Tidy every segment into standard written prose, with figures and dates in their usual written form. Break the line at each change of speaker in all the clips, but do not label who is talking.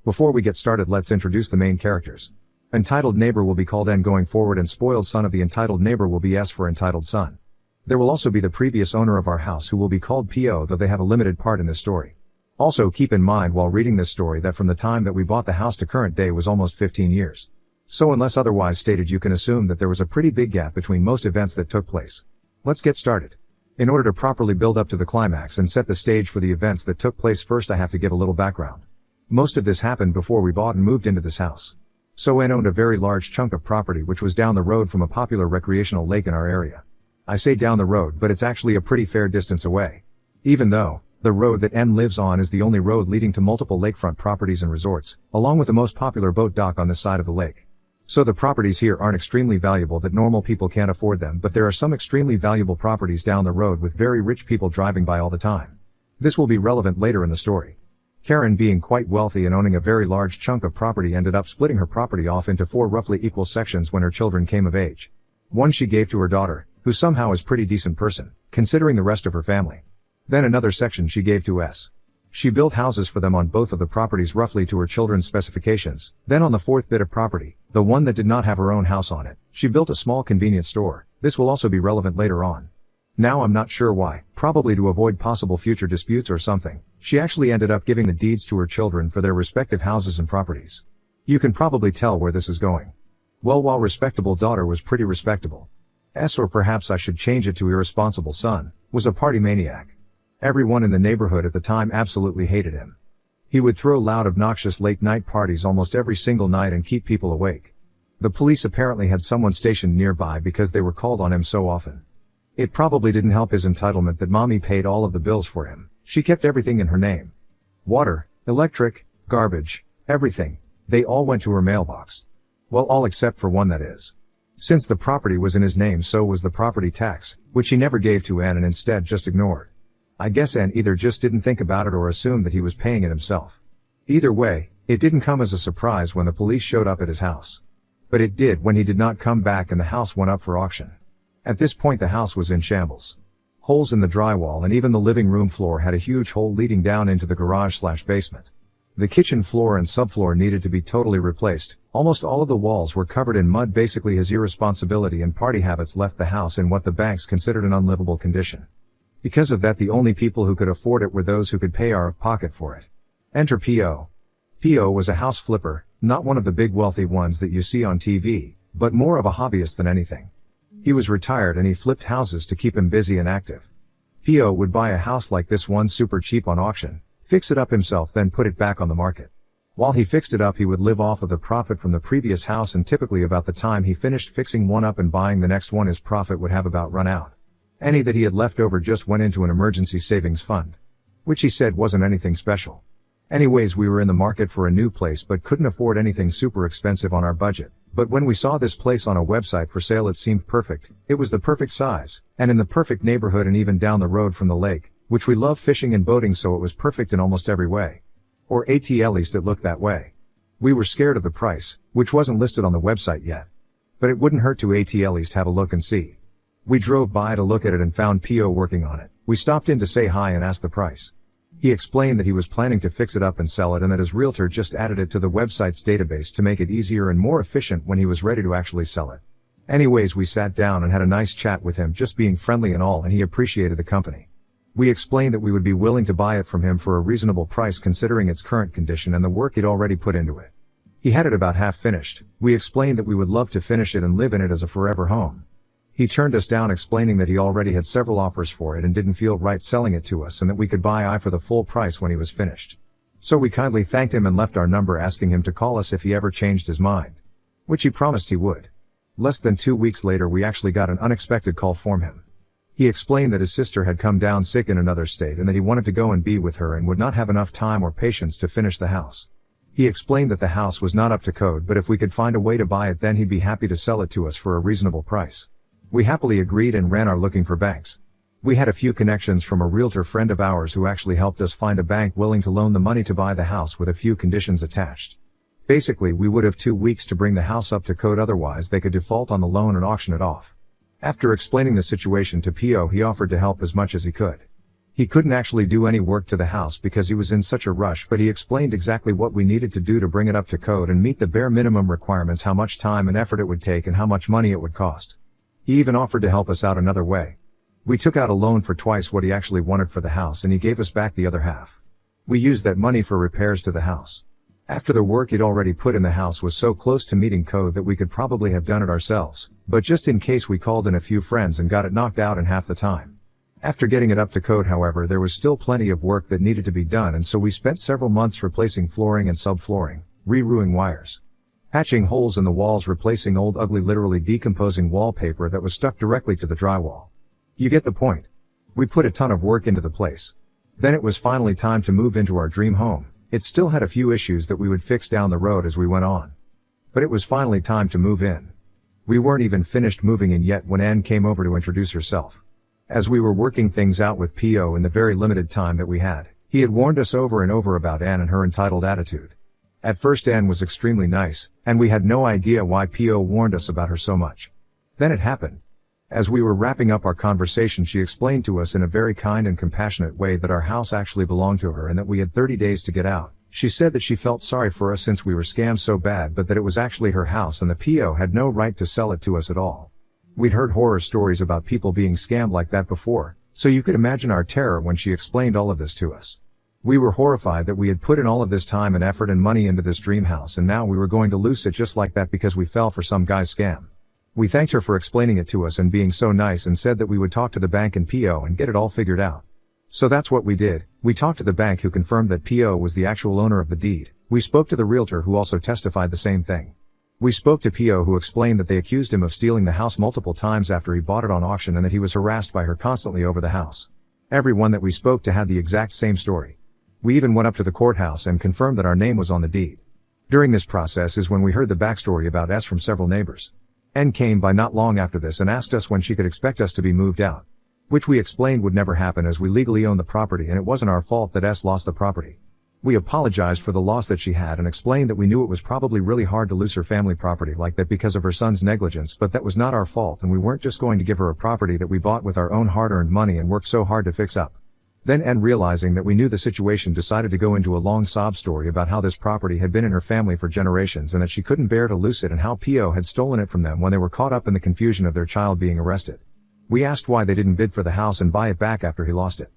Before we get started, let's introduce the main characters. Entitled neighbor will be called N going forward, and spoiled son of the entitled neighbor will be S for entitled son. There will also be the previous owner of our house who will be called PO, though they have a limited part in this story. Also keep in mind while reading this story that from the time that we bought the house to current day was almost 15 years. So unless otherwise stated, you can assume that there was a pretty big gap between most events that took place. Let's get started. In order to properly build up to the climax and set the stage for the events that took place, first I have to give a little background. Most of this happened before we bought and moved into this house. So N owned a very large chunk of property which was down the road from a popular recreational lake in our area. I say down the road, but it's actually a pretty fair distance away. Even though the road that N lives on is the only road leading to multiple lakefront properties and resorts, along with the most popular boat dock on this side of the lake. So the properties here aren't extremely valuable that normal people can't afford them, but there are some extremely valuable properties down the road with very rich people driving by all the time. This will be relevant later in the story. Karen, being quite wealthy and owning a very large chunk of property, ended up splitting her property off into 4 roughly equal sections when her children came of age. One she gave to her daughter, who somehow is a pretty decent person, considering the rest of her family. Then another section she gave to S. She built houses for them on both of the properties roughly to her children's specifications. Then on the 4th bit of property, the one that did not have her own house on it, she built a small convenience store. This will also be relevant later on. Now I'm not sure why, probably to avoid possible future disputes or something, she actually ended up giving the deeds to her children for their respective houses and properties. You can probably tell where this is going. Well, while respectable daughter was pretty respectable, S, or perhaps I should change it to irresponsible son, was a party maniac. Everyone in the neighborhood at the time absolutely hated him. He would throw loud, obnoxious late-night parties almost every single night and keep people awake. The police apparently had someone stationed nearby because they were called on him so often. It probably didn't help his entitlement that mommy paid all of the bills for him. She kept everything in her name. Water, electric, garbage, everything. They all went to her mailbox. Well, all except for one, that is. Since the property was in his name, so was the property tax, which he never gave to Ann and instead just ignored. I guess Ann either just didn't think about it or assumed that he was paying it himself. Either way, it didn't come as a surprise when the police showed up at his house. But it did when he did not come back and the house went up for auction. At this point the house was in shambles. Holes in the drywall, and even the living room floor had a huge hole leading down into the garage/basement. The kitchen floor and subfloor needed to be totally replaced. Almost all of the walls were covered in mud. Basically his irresponsibility and party habits left the house in what the banks considered an unlivable condition. Because of that, the only people who could afford it were those who could pay out of pocket for it. Enter PO. PO was a house flipper, not one of the big wealthy ones that you see on TV, but more of a hobbyist than anything. He was retired and he flipped houses to keep him busy and active. PO would buy a house like this one super cheap on auction, fix it up himself, then put it back on the market. While he fixed it up, he would live off of the profit from the previous house, and typically about the time he finished fixing one up and buying the next one, his profit would have about run out. Any that he had left over just went into an emergency savings fund, which he said wasn't anything special. Anyways, we were in the market for a new place but couldn't afford anything super expensive on our budget. But when we saw this place on a website for sale, it seemed perfect. It was the perfect size, and in the perfect neighborhood, and even down the road from the lake, which we love fishing and boating, so it was perfect in almost every way. Or at least it looked that way. We were scared of the price, which wasn't listed on the website yet. But it wouldn't hurt to at least have a look and see. We drove by to look at it and found PO working on it. We stopped in to say hi and asked the price. He explained that he was planning to fix it up and sell it, and that his realtor just added it to the website's database to make it easier and more efficient when he was ready to actually sell it. Anyways, we sat down and had a nice chat with him, just being friendly and all, and he appreciated the company. We explained that we would be willing to buy it from him for a reasonable price considering its current condition and the work he'd already put into it. He had it about half finished. We explained that we would love to finish it and live in it as a forever home. He turned us down, explaining that he already had several offers for it and didn't feel right selling it to us, and that we could buy it for the full price when he was finished. So we kindly thanked him and left our number, asking him to call us if he ever changed his mind, which he promised he would. Less than 2 weeks later, we actually got an unexpected call from him. He explained that his sister had come down sick in another state and that he wanted to go and be with her and would not have enough time or patience to finish the house. He explained that the house was not up to code, but if we could find a way to buy it, then he'd be happy to sell it to us for a reasonable price. We happily agreed and ran our looking for banks. We had a few connections from a realtor friend of ours who actually helped us find a bank willing to loan the money to buy the house with a few conditions attached. Basically, we would have 2 weeks to bring the house up to code, otherwise they could default on the loan and auction it off. After explaining the situation to PO, he offered to help as much as he could. He couldn't actually do any work to the house because he was in such a rush, but he explained exactly what we needed to do to bring it up to code and meet the bare minimum requirements, how much time and effort it would take and how much money it would cost. He even offered to help us out another way. We took out a loan for twice what he actually wanted for the house, and he gave us back the other half. We used that money for repairs to the house. After the work he'd already put in the house was so close to meeting code that we could probably have done it ourselves, but just in case we called in a few friends and got it knocked out in half the time. After getting it up to code, however, there was still plenty of work that needed to be done, and so we spent several months replacing flooring and subflooring, re-rouing wires, patching holes in the walls, replacing old ugly literally decomposing wallpaper that was stuck directly to the drywall. You get the point. We put a ton of work into the place. Then it was finally time to move into our dream home. It still had a few issues that we would fix down the road as we went on. But it was finally time to move in. We weren't even finished moving in yet when Anne came over to introduce herself. As we were working things out with P.O. in the very limited time that we had, he had warned us over and over about Anne and her entitled attitude. At first Anne was extremely nice, and we had no idea why P.O. warned us about her so much. Then it happened. As we were wrapping up our conversation, she explained to us in a very kind and compassionate way that our house actually belonged to her and that we had 30 days to get out. She said that she felt sorry for us since we were scammed so bad, but that it was actually her house and the P.O. had no right to sell it to us at all. We'd heard horror stories about people being scammed like that before, so you could imagine our terror when she explained all of this to us. We were horrified that we had put in all of this time and effort and money into this dream house, and now we were going to lose it just like that because we fell for some guy's scam. We thanked her for explaining it to us and being so nice, and said that we would talk to the bank and P.O. and get it all figured out. So that's what we did. We talked to the bank, who confirmed that P.O. was the actual owner of the deed. We spoke to the realtor, who also testified the same thing. We spoke to P.O., who explained that they accused him of stealing the house multiple times after he bought it on auction and that he was harassed by her constantly over the house. Everyone that we spoke to had the exact same story. We even went up to the courthouse and confirmed that our name was on the deed. During this process is when we heard the backstory about S from several neighbors. N came by not long after this and asked us when she could expect us to be moved out, which we explained would never happen as we legally owned the property and it wasn't our fault that S lost the property. We apologized for the loss that she had and explained that we knew it was probably really hard to lose her family property like that because of her son's negligence, but that was not our fault and we weren't just going to give her a property that we bought with our own hard-earned money and worked so hard to fix up. Then N, realizing that we knew the situation, decided to go into a long sob story about how this property had been in her family for generations and that she couldn't bear to lose it, and how P.O. had stolen it from them when they were caught up in the confusion of their child being arrested. We asked why they didn't bid for the house and buy it back after he lost it.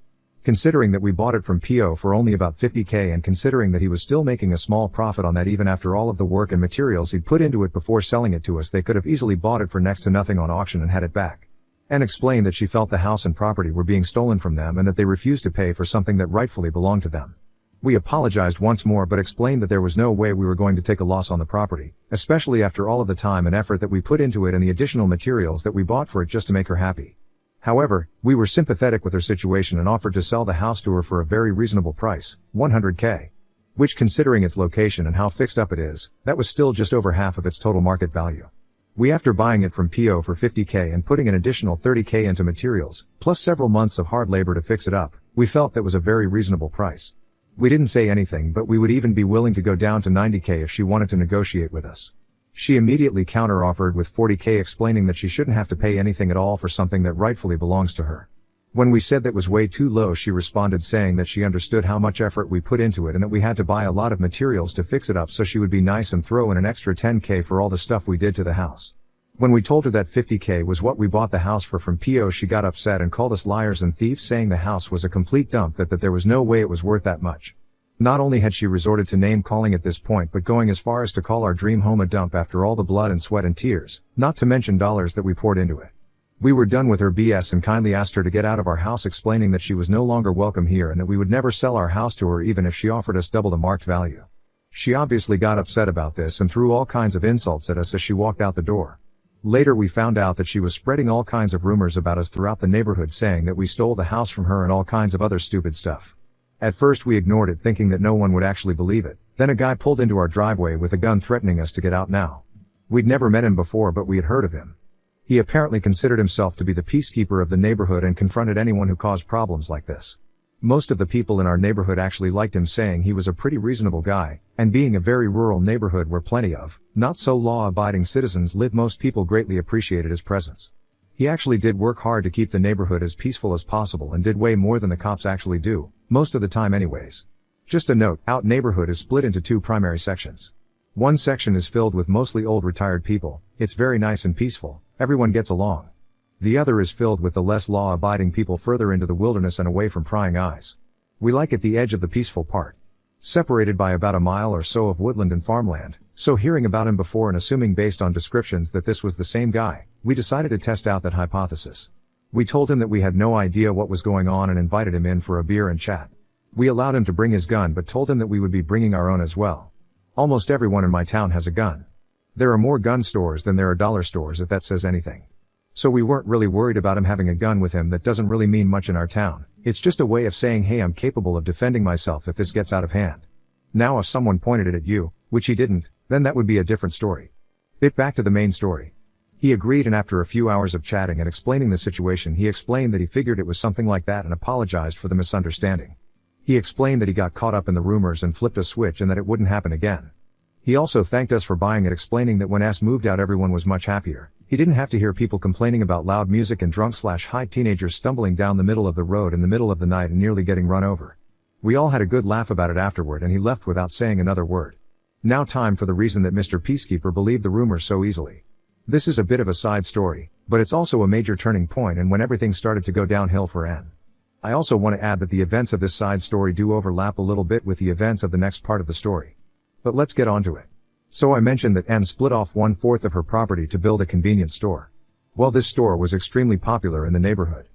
Considering that we bought it from P.O. for only about $50,000 and considering that he was still making a small profit on that even after all of the work and materials he'd put into it before selling it to us, they could have easily bought it for next to nothing on auction and had it back. And explained that she felt the house and property were being stolen from them and that they refused to pay for something that rightfully belonged to them. We apologized once more but explained that there was no way we were going to take a loss on the property, especially after all of the time and effort that we put into it and the additional materials that we bought for it just to make her happy. However, we were sympathetic with her situation and offered to sell the house to her for a very reasonable price, $100,000. Which, considering its location and how fixed up it is, that was still just over half of its total market value. We, after buying it from P.O. for $50,000 and putting an additional $30,000 into materials, plus several months of hard labor to fix it up, we felt that was a very reasonable price. We didn't say anything, but we would even be willing to go down to $90,000 if she wanted to negotiate with us. She immediately counter-offered with $40,000, explaining that she shouldn't have to pay anything at all for something that rightfully belongs to her. When we said that was way too low, she responded saying that she understood how much effort we put into it and that we had to buy a lot of materials to fix it up, so she would be nice and throw in an extra $10,000 for all the stuff we did to the house. When we told her that $50,000 was what we bought the house for from P.O., she got upset and called us liars and thieves, saying the house was a complete dump, that there was no way it was worth that much. Not only had she resorted to name-calling at this point, but going as far as to call our dream home a dump after all the blood and sweat and tears, not to mention dollars that we poured into it. We were done with her BS and kindly asked her to get out of our house, explaining that she was no longer welcome here and that we would never sell our house to her even if she offered us double the marked value. She obviously got upset about this and threw all kinds of insults at us as she walked out the door. Later we found out that she was spreading all kinds of rumors about us throughout the neighborhood, saying that we stole the house from her and all kinds of other stupid stuff. At first we ignored it, thinking that no one would actually believe it. Then a guy pulled into our driveway with a gun, threatening us to get out now. We'd never met him before, but we had heard of him. He apparently considered himself to be the peacekeeper of the neighborhood and confronted anyone who caused problems like this. Most of the people in our neighborhood actually liked him, saying he was a pretty reasonable guy, and being a very rural neighborhood where plenty of not so law-abiding citizens live, most people greatly appreciated his presence. He actually did work hard to keep the neighborhood as peaceful as possible and did way more than the cops actually do, most of the time anyways. Just a note, Out neighborhood is split into two primary sections. One section is filled with mostly old retired people, it's very nice and peaceful, everyone gets along. The other is filled with the less law-abiding people further into the wilderness and away from prying eyes. We like at the edge of the peaceful part. Separated by about a mile or so of woodland and farmland, so hearing about him before and assuming based on descriptions that this was the same guy, we decided to test out that hypothesis. We told him that we had no idea what was going on and invited him in for a beer and chat. We allowed him to bring his gun but told him that we would be bringing our own as well. Almost everyone in my town has a gun. There are more gun stores than there are dollar stores if that says anything. So we weren't really worried about him having a gun with him. That doesn't really mean much in our town. It's just a way of saying, hey, I'm capable of defending myself if this gets out of hand. Now if someone pointed it at you, which he didn't, then that would be a different story. Bit back to the main story. He agreed, and after a few hours of chatting and explaining the situation, he explained that he figured it was something like that and apologized for the misunderstanding. He explained that he got caught up in the rumors and flipped a switch and that it wouldn't happen again. He also thanked us for buying it, explaining that when S moved out everyone was much happier. He didn't have to hear people complaining about loud music and drunk/high teenagers stumbling down the middle of the road in the middle of the night and nearly getting run over. We all had a good laugh about it afterward and he left without saying another word. Now time for the reason that Mr. Peacekeeper believed the rumors so easily. This is a bit of a side story, but it's also a major turning point and when everything started to go downhill for N. I also want to add that the events of this side story do overlap a little bit with the events of the next part of the story. But let's get on to it. So I mentioned that N split off 1/4 of her property to build a convenience store. Well, this store was extremely popular in the neighborhood.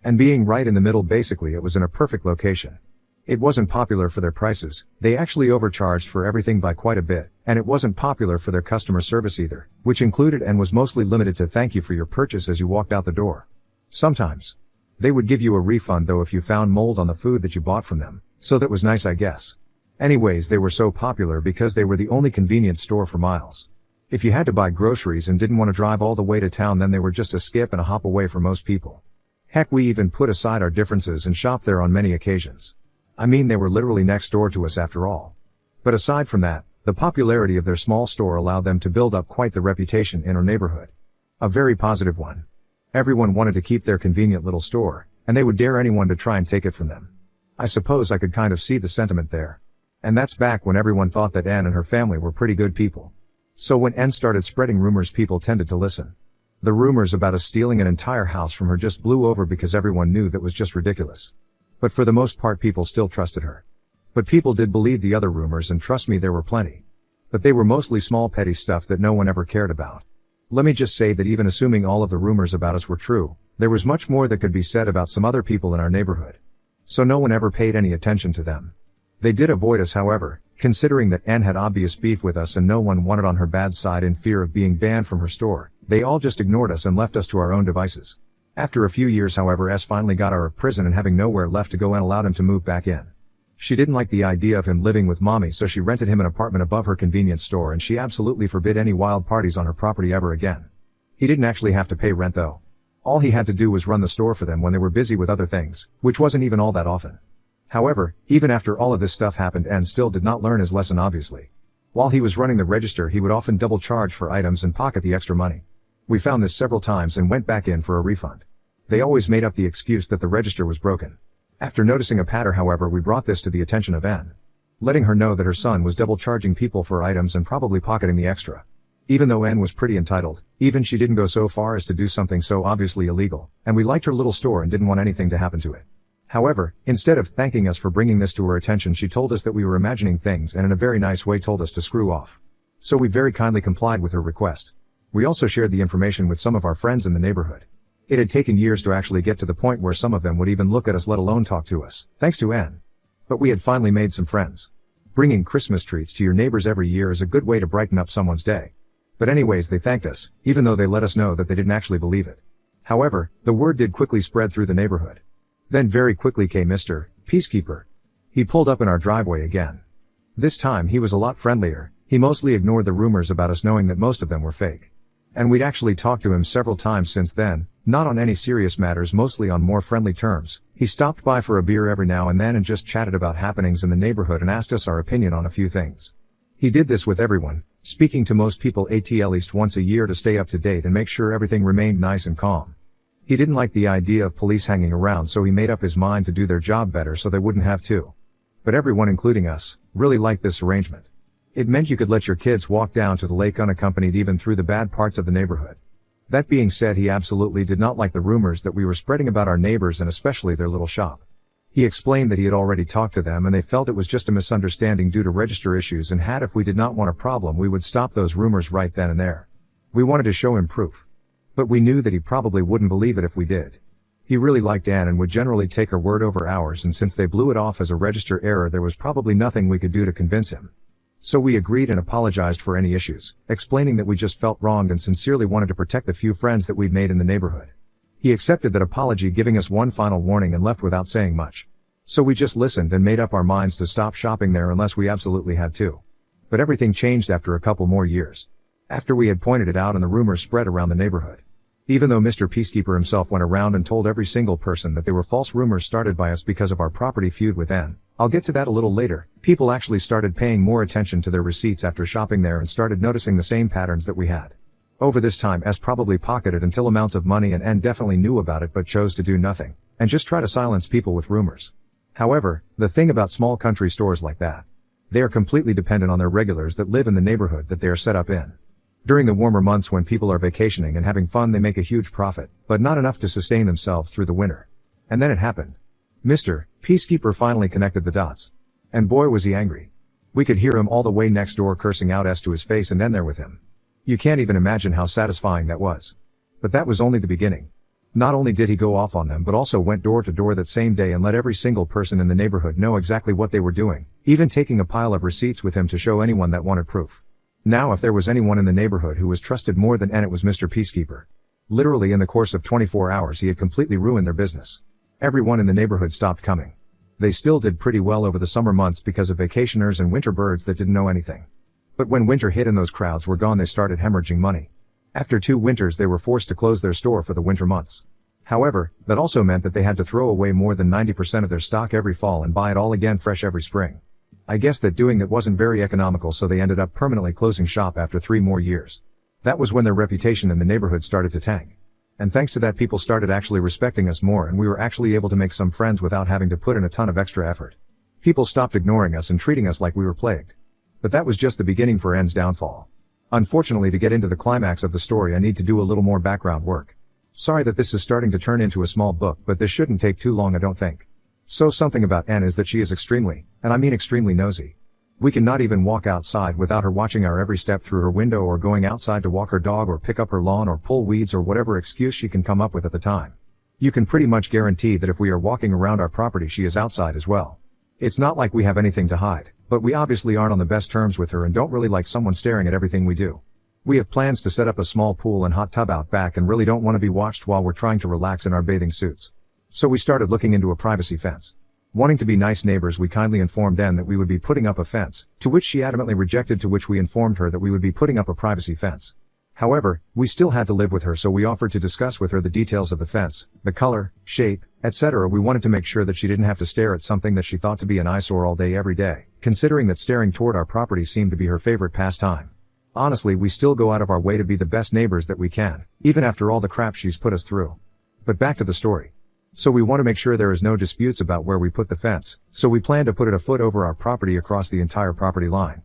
And being right in the middle, basically it was in a perfect location. It wasn't popular for their prices, they actually overcharged for everything by quite a bit, and it wasn't popular for their customer service either, which included and was mostly limited to thank you for your purchase as you walked out the door. Sometimes they would give you a refund though if you found mold on the food that you bought from them, so that was nice, I guess. Anyways, they were so popular because they were the only convenience store for miles. If you had to buy groceries and didn't want to drive all the way to town, then they were just a skip and a hop away for most people. Heck, we even put aside our differences and shopped there on many occasions. I mean, they were literally next door to us after all. But aside from that, the popularity of their small store allowed them to build up quite the reputation in our neighborhood. A very positive one. Everyone wanted to keep their convenient little store, and they would dare anyone to try and take it from them. I suppose I could kind of see the sentiment there. And that's back when everyone thought that N and her family were pretty good people. So when N started spreading rumors, people tended to listen. The rumors about us stealing an entire house from her just blew over because everyone knew that was just ridiculous. But for the most part people still trusted her. But people did believe the other rumors, and trust me, there were plenty. But they were mostly small petty stuff that no one ever cared about. Let me just say that even assuming all of the rumors about us were true, there was much more that could be said about some other people in our neighborhood. So no one ever paid any attention to them. They did avoid us, however, considering that N had obvious beef with us and no one wanted on her bad side in fear of being banned from her store. They all just ignored us and left us to our own devices. After a few years, however, S finally got out of prison and having nowhere left to go and allowed him to move back in. She didn't like the idea of him living with mommy, so she rented him an apartment above her convenience store, and she absolutely forbid any wild parties on her property ever again. He didn't actually have to pay rent though. All he had to do was run the store for them when they were busy with other things, which wasn't even all that often. However, even after all of this stuff happened, N still did not learn his lesson, obviously. While he was running the register, he would often double charge for items and pocket the extra money. We found this several times and went back in for a refund. They always made up the excuse that the register was broken. After noticing a pattern, however, we brought this to the attention of N, letting her know that her son was double charging people for items and probably pocketing the extra. Even though N was pretty entitled, even she didn't go so far as to do something so obviously illegal, and we liked her little store and didn't want anything to happen to it. However, instead of thanking us for bringing this to her attention, she told us that we were imagining things and in a very nice way told us to screw off. So we very kindly complied with her request. We also shared the information with some of our friends in the neighborhood. It had taken years to actually get to the point where some of them would even look at us, let alone talk to us, thanks to N. But we had finally made some friends. Bringing Christmas treats to your neighbors every year is a good way to brighten up someone's day. But anyways, they thanked us, even though they let us know that they didn't actually believe it. However, the word did quickly spread through the neighborhood. Then very quickly came Mr. Peacekeeper. He pulled up in our driveway again. This time he was a lot friendlier. He mostly ignored the rumors about us, knowing that most of them were fake. And we'd actually talked to him several times since then, not on any serious matters, mostly on more friendly terms. He stopped by for a beer every now and then and just chatted about happenings in the neighborhood and asked us our opinion on a few things. He did this with everyone, speaking to most people at least once a year to stay up to date and make sure everything remained nice and calm. He didn't like the idea of police hanging around, so he made up his mind to do their job better so they wouldn't have to. But everyone, including us, really liked this arrangement. It meant you could let your kids walk down to the lake unaccompanied even through the bad parts of the neighborhood. That being said, he absolutely did not like the rumors that we were spreading about our neighbors and especially their little shop. He explained that he had already talked to them and they felt it was just a misunderstanding due to register issues, and if we did not want a problem we would stop those rumors right then and there. We wanted to show him proof. But we knew that he probably wouldn't believe it if we did. He really liked Anne and would generally take her word over ours, and since they blew it off as a register error there was probably nothing we could do to convince him. So we agreed and apologized for any issues, explaining that we just felt wronged and sincerely wanted to protect the few friends that we'd made in the neighborhood. He accepted that apology, giving us one final warning, and left without saying much. So we just listened and made up our minds to stop shopping there unless we absolutely had to. But everything changed after a couple more years. After we had pointed it out and the rumors spread around the neighborhood. Even though Mr. Peacekeeper himself went around and told every single person that they were false rumors started by us because of our property feud with Anne, I'll get to that a little later, people actually started paying more attention to their receipts after shopping there and started noticing the same patterns that we had. Over this time, S probably pocketed until amounts of money, and Anne definitely knew about it but chose to do nothing, and just try to silence people with rumors. However, the thing about small country stores like that, they are completely dependent on their regulars that live in the neighborhood that they are set up in. During the warmer months when people are vacationing and having fun, they make a huge profit, but not enough to sustain themselves through the winter. And then it happened. Mr. Peacekeeper finally connected the dots. And boy was he angry. We could hear him all the way next door cursing out S to his face and N there with him. You can't even imagine how satisfying that was. But that was only the beginning. Not only did he go off on them but also went door to door that same day and let every single person in the neighborhood know exactly what they were doing, even taking a pile of receipts with him to show anyone that wanted proof. Now if there was anyone in the neighborhood who was trusted more than N, it was Mr. Peacekeeper. Literally in the course of 24 hours he had completely ruined their business. Everyone in the neighborhood stopped coming. They still did pretty well over the summer months because of vacationers and winter birds that didn't know anything. But when winter hit and those crowds were gone, they started hemorrhaging money. After 2 winters they were forced to close their store for the winter months. However, that also meant that they had to throw away more than 90% of their stock every fall and buy it all again fresh every spring. I guess that doing that wasn't very economical, so they ended up permanently closing shop after 3 more years. That was when their reputation in the neighborhood started to tank. And thanks to that, people started actually respecting us more, and we were actually able to make some friends without having to put in a ton of extra effort. People stopped ignoring us and treating us like we were plagued. But that was just the beginning for N's downfall. Unfortunately, to get into the climax of the story I need to do a little more background work. Sorry that this is starting to turn into a small book, but this shouldn't take too long, I don't think. So something about Anne is that she is extremely, and I mean extremely nosy. We cannot even walk outside without her watching our every step through her window, or going outside to walk her dog or pick up her lawn or pull weeds or whatever excuse she can come up with at the time. You can pretty much guarantee that if we are walking around our property she is outside as well. It's not like we have anything to hide, but we obviously aren't on the best terms with her and don't really like someone staring at everything we do. We have plans to set up a small pool and hot tub out back and really don't want to be watched while we're trying to relax in our bathing suits. So we started looking into a privacy fence. Wanting to be nice neighbors, we kindly informed Anne that we would be putting up a fence, to which she adamantly rejected, to which we informed her that we would be putting up a privacy fence. However, we still had to live with her, so we offered to discuss with her the details of the fence, the color, shape, etc. We wanted to make sure that she didn't have to stare at something that she thought to be an eyesore all day every day, considering that staring toward our property seemed to be her favorite pastime. Honestly, we still go out of our way to be the best neighbors that we can, even after all the crap she's put us through. But back to the story. So we want to make sure there is no disputes about where we put the fence, so we plan to put it a foot over our property across the entire property line.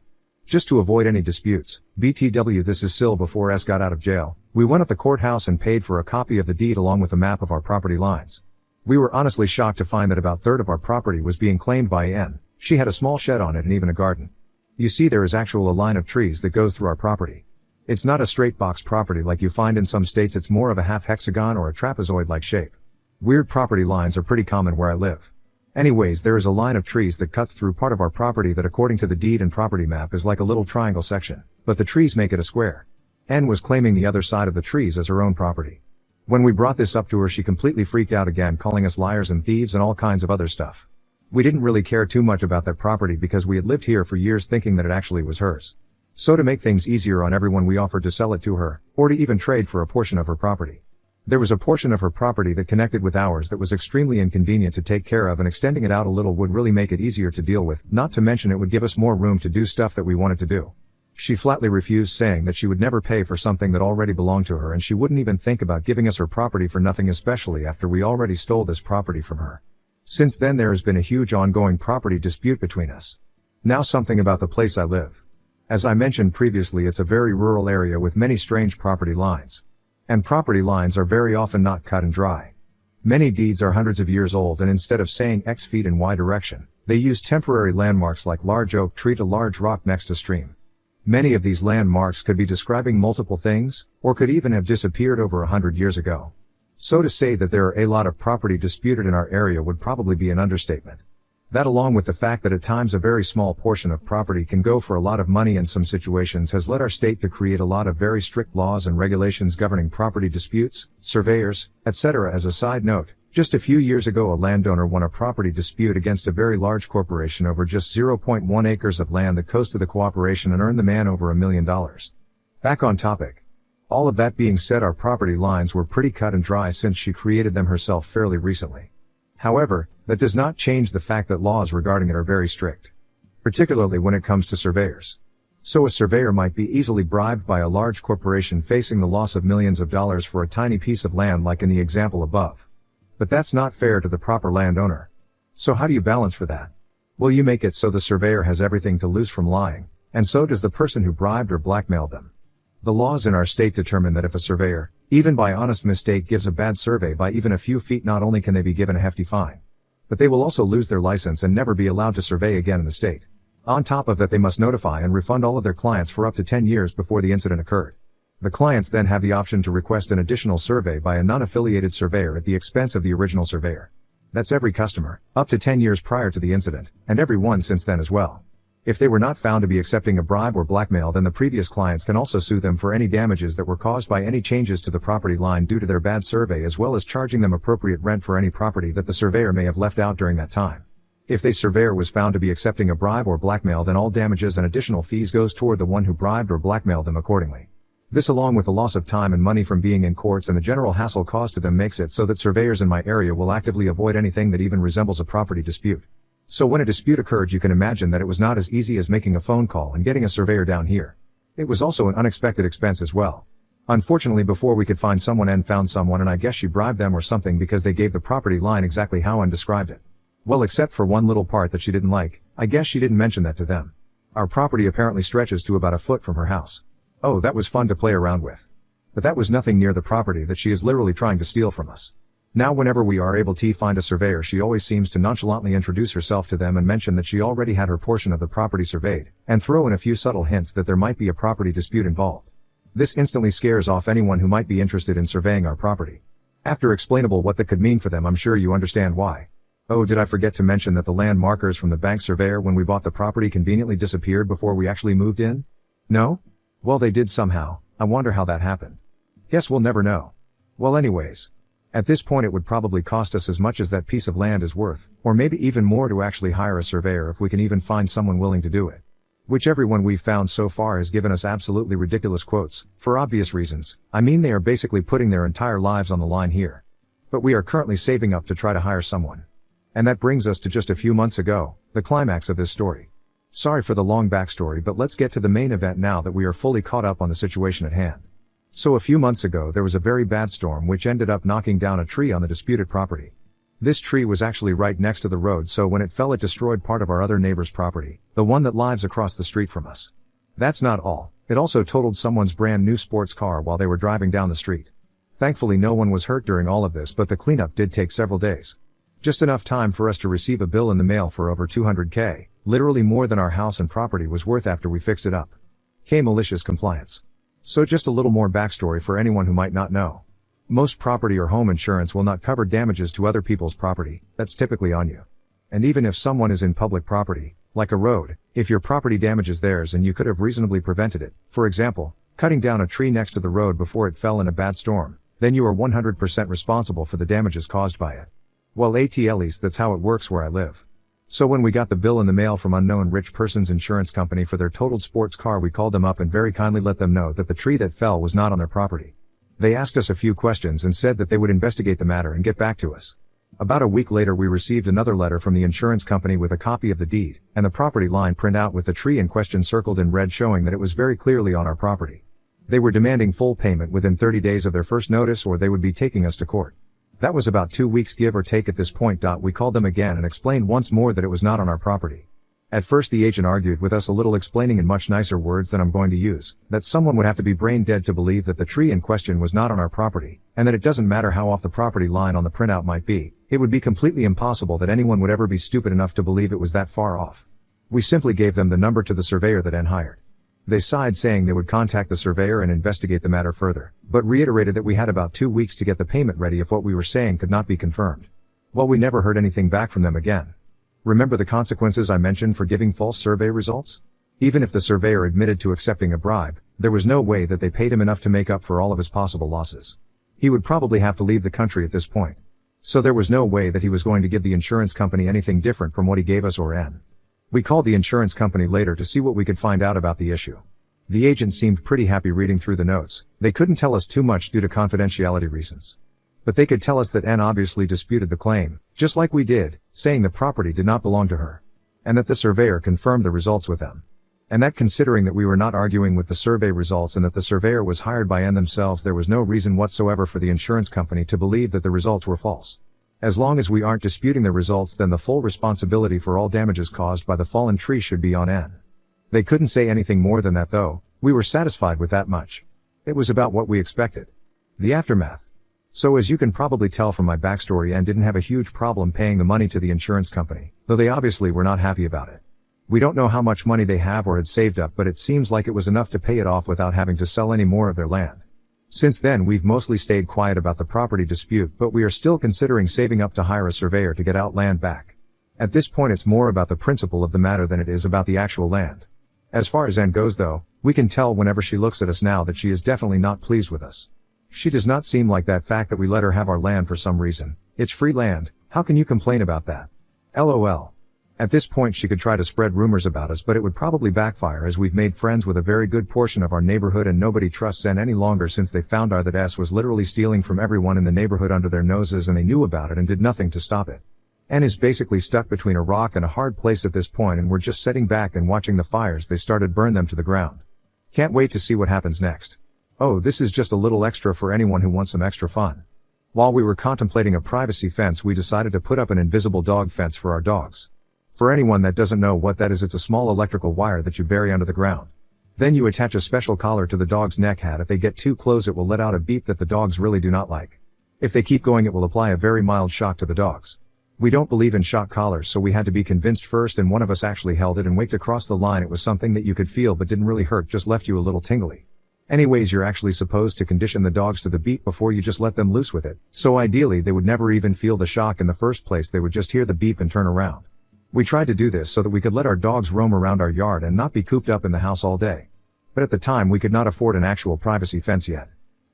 Just to avoid any disputes, BTW, this is still before S got out of jail, we went at the courthouse and paid for a copy of the deed along with a map of our property lines. We were honestly shocked to find that about a third of our property was being claimed by N. She had a small shed on it and even a garden. You see, there is actually a line of trees that goes through our property. It's not a straight box property like you find in some states, it's more of a half hexagon or a trapezoid-like shape. Weird property lines are pretty common where I live. Anyways, there is a line of trees that cuts through part of our property that according to the deed and property map is like a little triangle section, but the trees make it a square. N was claiming the other side of the trees as her own property. When we brought this up to her, she completely freaked out again, calling us liars and thieves and all kinds of other stuff. We didn't really care too much about that property because we had lived here for years thinking that it actually was hers. So to make things easier on everyone, we offered to sell it to her, or to even trade for a portion of her property. There was a portion of her property that connected with ours that was extremely inconvenient to take care of, and extending it out a little would really make it easier to deal with, not to mention it would give us more room to do stuff that we wanted to do. She flatly refused, saying that she would never pay for something that already belonged to her, and she wouldn't even think about giving us her property for nothing, especially after we already stole this property from her. Since then there has been a huge ongoing property dispute between us. Now something about the place I live. As I mentioned previously, it's a very rural area with many strange property lines. And property lines are very often not cut and dry. Many deeds are hundreds of years old, and instead of saying X feet in Y direction, they use temporary landmarks like large oak tree to large rock next to stream. Many of these landmarks could be describing multiple things, or could even have disappeared over 100 years ago. So to say that there are a lot of property disputed in our area would probably be an understatement. That, along with the fact that at times a very small portion of property can go for a lot of money in some situations, has led our state to create a lot of very strict laws and regulations governing property disputes, surveyors, etc. As a side note, just a few years ago a landowner won a property dispute against a very large corporation over just 0.1 acres of land that coasted the cooperation and earned the man over $1 million. Back on topic. All of that being said, our property lines were pretty cut and dry since she created them herself fairly recently. However, that does not change the fact that laws regarding it are very strict. Particularly when it comes to surveyors. So a surveyor might be easily bribed by a large corporation facing the loss of millions of dollars for a tiny piece of land like in the example above. But that's not fair to the proper landowner. So how do you balance for that? Well, you make it so the surveyor has everything to lose from lying, and so does the person who bribed or blackmailed them. The laws in our state determine that if a surveyor, even by honest mistake, gives a bad survey by even a few feet, not only can they be given a hefty fine, but they will also lose their license and never be allowed to survey again in the state. On top of that, they must notify and refund all of their clients for up to 10 years before the incident occurred. The clients then have the option to request an additional survey by a non-affiliated surveyor at the expense of the original surveyor. That's every customer, up to 10 years prior to the incident, and every one since then as well. If they were not found to be accepting a bribe or blackmail, then the previous clients can also sue them for any damages that were caused by any changes to the property line due to their bad survey, as well as charging them appropriate rent for any property that the surveyor may have left out during that time. If the surveyor was found to be accepting a bribe or blackmail, then all damages and additional fees goes toward the one who bribed or blackmailed them accordingly. This, along with the loss of time and money from being in courts and the general hassle caused to them, makes it so that surveyors in my area will actively avoid anything that even resembles a property dispute. So when a dispute occurred, you can imagine that it was not as easy as making a phone call and getting a surveyor down here. It was also an unexpected expense as well. Unfortunately, before we could find someone and found someone, and I guess she bribed them or something because they gave the property line exactly how I described it. Well, except for one little part that she didn't like. I guess she didn't mention that to them. Our property apparently stretches to about a foot from her house. Oh, that was fun to play around with. But that was nothing near the property that she is literally trying to steal from us. Now whenever we are able to find a surveyor, she always seems to nonchalantly introduce herself to them and mention that she already had her portion of the property surveyed, and throw in a few subtle hints that there might be a property dispute involved. This instantly scares off anyone who might be interested in surveying our property. After explainable what that could mean for them, I'm sure you understand why. Oh, did I forget to mention that the land markers from the bank surveyor when we bought the property conveniently disappeared before we actually moved in? No? Well, they did somehow. I wonder how that happened. Guess we'll never know. Well, anyways. At this point it would probably cost us as much as that piece of land is worth, or maybe even more, to actually hire a surveyor if we can even find someone willing to do it. Which everyone we've found so far has given us absolutely ridiculous quotes, for obvious reasons. I mean, they are basically putting their entire lives on the line here. But we are currently saving up to try to hire someone. And that brings us to just a few months ago, the climax of this story. Sorry for the long backstory, but let's get to the main event now that we are fully caught up on the situation at hand. So a few months ago there was a very bad storm which ended up knocking down a tree on the disputed property. This tree was actually right next to the road, so when it fell it destroyed part of our other neighbor's property, the one that lives across the street from us. That's not all, it also totaled someone's brand new sports car while they were driving down the street. Thankfully no one was hurt during all of this, but the cleanup did take several days. Just enough time for us to receive a bill in the mail for over $200K, literally more than our house and property was worth after we fixed it up. Malicious compliance. So just a little more backstory for anyone who might not know. Most property or home insurance will not cover damages to other people's property, that's typically on you. And even if someone is in public property, like a road, if your property damages theirs and you could have reasonably prevented it, for example, cutting down a tree next to the road before it fell in a bad storm, then you are 100% responsible for the damages caused by it. Well, at least that's how it works where I live. So when we got the bill in the mail from unknown rich person's insurance company for their totaled sports car, we called them up and very kindly let them know that the tree that fell was not on their property. They asked us a few questions and said that they would investigate the matter and get back to us. About a week later we received another letter from the insurance company with a copy of the deed, and the property line printout with the tree in question circled in red showing that it was very clearly on our property. They were demanding full payment within 30 days of their first notice or they would be taking us to court. That was about 2 weeks give or take at this point. We called them again and explained once more that it was not on our property. At first the agent argued with us a little, explaining in much nicer words than I'm going to use, that someone would have to be brain dead to believe that the tree in question was not on our property, and that it doesn't matter how off the property line on the printout might be, it would be completely impossible that anyone would ever be stupid enough to believe it was that far off. We simply gave them the number to the surveyor that N hired. They sighed, saying they would contact the surveyor and investigate the matter further, but reiterated that we had about 2 weeks to get the payment ready if what we were saying could not be confirmed. Well, we never heard anything back from them again. Remember the consequences I mentioned for giving false survey results? Even if the surveyor admitted to accepting a bribe, there was no way that they paid him enough to make up for all of his possible losses. He would probably have to leave the country at this point. So there was no way that he was going to give the insurance company anything different from what he gave us or N. We called the insurance company later to see what we could find out about the issue. The agent seemed pretty happy reading through the notes. They couldn't tell us too much due to confidentiality reasons. But they could tell us that N obviously disputed the claim, just like we did, saying the property did not belong to her. And that the surveyor confirmed the results with them. And that considering that we were not arguing with the survey results and that the surveyor was hired by N themselves, there was no reason whatsoever for the insurance company to believe that the results were false. As long as we aren't disputing the results, then the full responsibility for all damages caused by the fallen tree should be on N. They couldn't say anything more than that though. We were satisfied with that much. It was about what we expected. The aftermath. So as you can probably tell from my backstory, N didn't have a huge problem paying the money to the insurance company, though they obviously were not happy about it. We don't know how much money they have or had saved up, but it seems like it was enough to pay it off without having to sell any more of their land. Since then we've mostly stayed quiet about the property dispute, but we are still considering saving up to hire a surveyor to get our land back. At this point it's more about the principle of the matter than it is about the actual land. As far as N goes though, we can tell whenever she looks at us now that she is definitely not pleased with us. She does not seem like that fact that we let her have our land for some reason. It's free land, how can you complain about that? LOL. At this point she could try to spread rumors about us, but it would probably backfire, as we've made friends with a very good portion of our neighborhood and nobody trusts N any longer since they found out that S was literally stealing from everyone in the neighborhood under their noses and they knew about it and did nothing to stop it. N is basically stuck between a rock and a hard place at this point, and we're just sitting back and watching the fires they started burn them to the ground. Can't wait to see what happens next. Oh, this is just a little extra for anyone who wants some extra fun. While we were contemplating a privacy fence, we decided to put up an invisible dog fence for our dogs. For anyone that doesn't know what that is, it's a small electrical wire that you bury under the ground. Then you attach a special collar to the dog's neck hat. If they get too close it will let out a beep that the dogs really do not like. If they keep going it will apply a very mild shock to the dogs. We don't believe in shock collars, so we had to be convinced first, and one of us actually held it and waked across the line. It was something that you could feel but didn't really hurt, just left you a little tingly. Anyways, you're actually supposed to condition the dogs to the beep before you just let them loose with it, so ideally they would never even feel the shock in the first place, they would just hear the beep and turn around. We tried to do this so that we could let our dogs roam around our yard and not be cooped up in the house all day. But at the time we could not afford an actual privacy fence yet.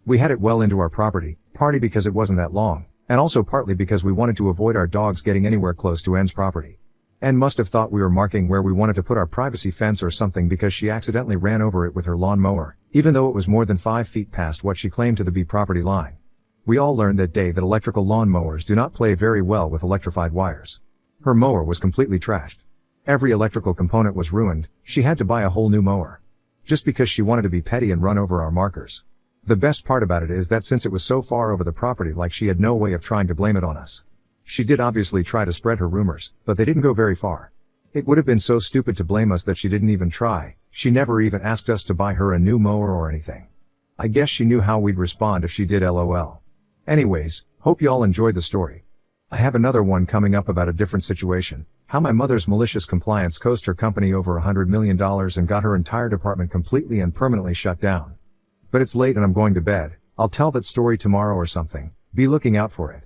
We had it well into our property, partly because it wasn't that long, and also partly because we wanted to avoid our dogs getting anywhere close to N's property. N must have thought we were marking where we wanted to put our privacy fence or something, because she accidentally ran over it with her lawn mower, even though it was more than 5 feet past what she claimed to be property line. We all learned that day that electrical lawn mowers do not play very well with electrified wires. Her mower was completely trashed. Every electrical component was ruined. She had to buy a whole new mower. Just because she wanted to be petty and run over our markers. The best part about it is that since it was so far over the property, like, she had no way of trying to blame it on us. She did obviously try to spread her rumors, but they didn't go very far. It would have been so stupid to blame us that she didn't even try. She never even asked us to buy her a new mower or anything. I guess she knew how we'd respond if she did, LOL. Anyways, hope y'all enjoyed the story. I have another one coming up about a different situation, how my mother's malicious compliance cost her company over $100 million and got her entire department completely and permanently shut down. But it's late and I'm going to bed. I'll tell that story tomorrow or something. Be looking out for it.